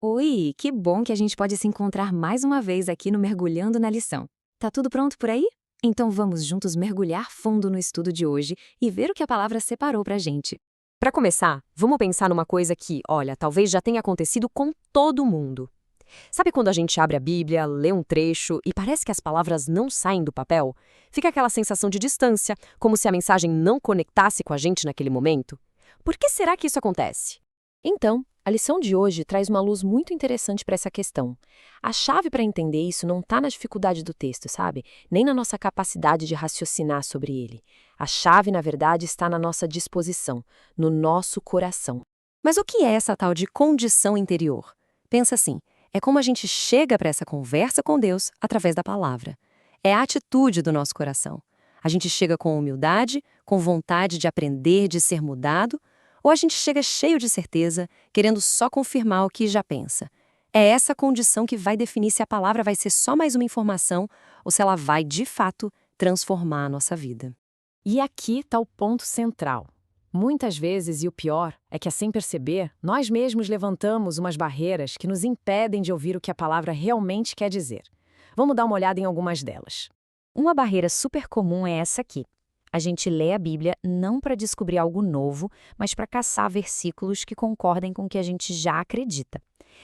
Oi, que bom que a gente pode se encontrar mais uma vez aqui no Mergulhando na Lição. Tá tudo pronto por aí? Então vamos juntos mergulhar fundo no estudo de hoje e ver o que a palavra separou pra gente. Para começar, vamos pensar numa coisa que, olha, talvez já tenha acontecido com todo mundo. Sabe quando a gente abre a Bíblia, lê um trecho e parece que as palavras não saem do papel? Fica aquela sensação de distância, como se a mensagem não conectasse com a gente naquele momento? Por que será que isso acontece? Então, a lição de hoje traz uma luz muito interessante para essa questão. A chave para entender isso não está na dificuldade do texto, sabe? Nem na nossa capacidade de raciocinar sobre ele. A chave, na verdade, está na nossa disposição, no nosso coração. Mas o que é essa tal de condição interior? Pensa assim, é como a gente chega para essa conversa com Deus através da palavra. É a atitude do nosso coração. A gente chega com humildade, com vontade de aprender, de ser mudado, ou a gente chega cheio de certeza, querendo só confirmar o que já pensa. É essa condição que vai definir se a palavra vai ser só mais uma informação ou se ela vai, de fato, transformar a nossa vida. E aqui está o ponto central. Muitas vezes, e o pior, é que, sem perceber, nós mesmos levantamos umas barreiras que nos impedem de ouvir o que a palavra realmente quer dizer. Vamos dar uma olhada em algumas delas. Uma barreira super comum é essa aqui. A gente lê a Bíblia não para descobrir algo novo, mas para caçar versículos que concordem com o que a gente já acredita.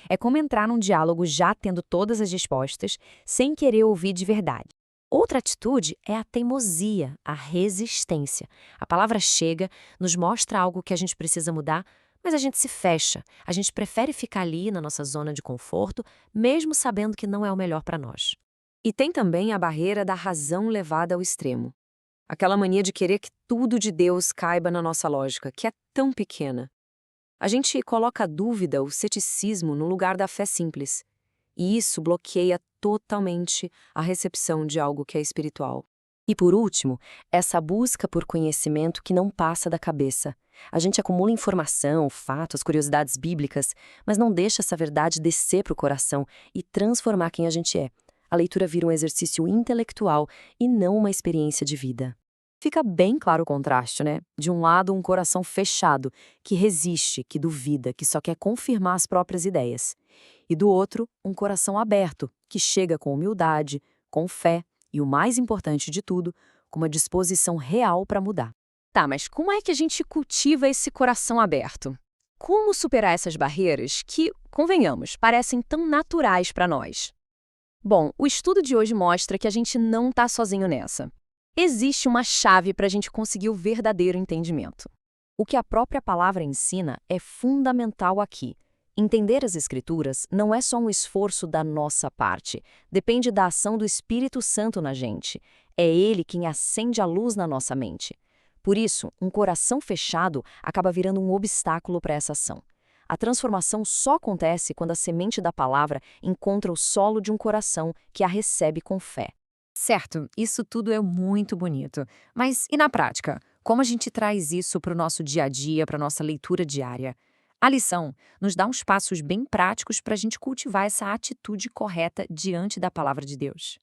É como entrar num diálogo já tendo todas as respostas, sem querer ouvir de verdade. Outra atitude é a teimosia, a resistência. A palavra chega, nos mostra algo que a gente precisa mudar, mas a gente se fecha. A gente prefere ficar ali na nossa zona de conforto, mesmo sabendo que não é o melhor para nós. E tem também a barreira da razão levada ao extremo. Aquela mania de querer que tudo de Deus caiba na nossa lógica, que é tão pequena. A gente coloca a dúvida, o ceticismo, no lugar da fé simples. E isso bloqueia totalmente a recepção de algo que é espiritual. E por último, essa busca por conhecimento que não passa da cabeça. A gente acumula informação, fatos, curiosidades bíblicas, mas não deixa essa verdade descer para o coração e transformar quem a gente é. A leitura vira um exercício intelectual e não uma experiência de vida. Fica bem claro o contraste, né? De um lado, um coração fechado, que resiste, que duvida, que só quer confirmar as próprias ideias. E do outro, um coração aberto, que chega com humildade, com fé e, o mais importante de tudo, com uma disposição real para mudar. Tá, mas como é que a gente cultiva esse coração aberto? Como superar essas barreiras que, convenhamos, parecem tão naturais para nós? Bom, o estudo de hoje mostra que a gente não está sozinho nessa. Existe uma chave para a gente conseguir o verdadeiro entendimento. O que a própria palavra ensina é fundamental aqui. Entender as Escrituras não é só um esforço da nossa parte, depende da ação do Espírito Santo na gente. É Ele quem acende a luz na nossa mente. Por isso, um coração fechado acaba virando um obstáculo para essa ação. A transformação só acontece quando a semente da palavra encontra o solo de um coração que a recebe com fé. Certo, isso tudo é muito bonito. Mas e na prática? Como a gente traz isso para o nosso dia a dia, para a nossa leitura diária? A lição nos dá uns passos bem práticos para a gente cultivar essa atitude correta diante da palavra de Deus.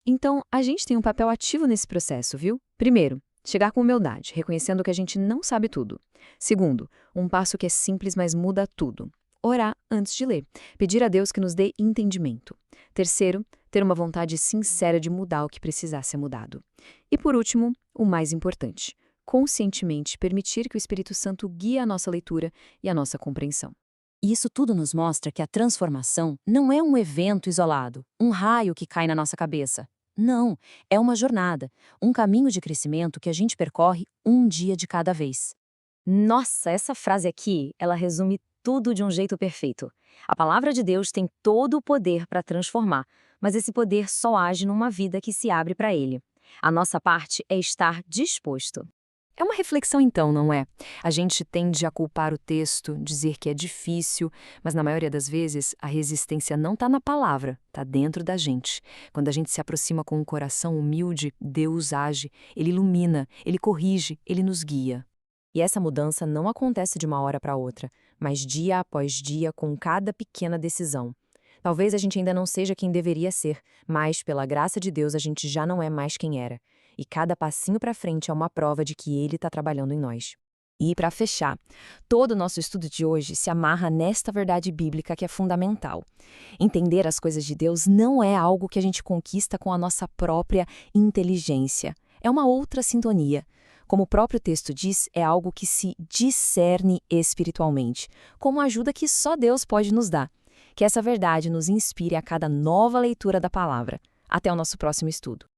Então, a gente tem um papel ativo nesse processo, viu? Primeiro, chegar com humildade, reconhecendo que a gente não sabe tudo. Segundo, um passo que é simples, mas muda tudo. Orar antes de ler. Pedir a Deus que nos dê entendimento. Terceiro, ter uma vontade sincera de mudar o que precisar ser mudado. E por último, o mais importante, conscientemente permitir que o Espírito Santo guie a nossa leitura e a nossa compreensão. E isso tudo nos mostra que a transformação não é um evento isolado, um raio que cai na nossa cabeça. Não, é uma jornada, um caminho de crescimento que a gente percorre um dia de cada vez. Nossa, essa frase aqui, ela resume tudo de um jeito perfeito. A palavra de Deus tem todo o poder para transformar, mas esse poder só age numa vida que se abre para ele. A nossa parte é estar disposto. É uma reflexão então, não é? A gente tende a culpar o texto, dizer que é difícil, mas na maioria das vezes a resistência não está na palavra, está dentro da gente. Quando a gente se aproxima com um coração humilde, Deus age, Ele ilumina, Ele corrige, Ele nos guia. E essa mudança não acontece de uma hora para outra, mas dia após dia com cada pequena decisão. Talvez a gente ainda não seja quem deveria ser, mas pela graça de Deus a gente já não é mais quem era. E cada passinho para frente é uma prova de que Ele está trabalhando em nós. E, para fechar, todo o nosso estudo de hoje se amarra nesta verdade bíblica que é fundamental. Entender as coisas de Deus não é algo que a gente conquista com a nossa própria inteligência. É uma outra sintonia. Como o próprio texto diz, é algo que se discerne espiritualmente, com uma ajuda que só Deus pode nos dar. Que essa verdade nos inspire a cada nova leitura da palavra. Até o nosso próximo estudo.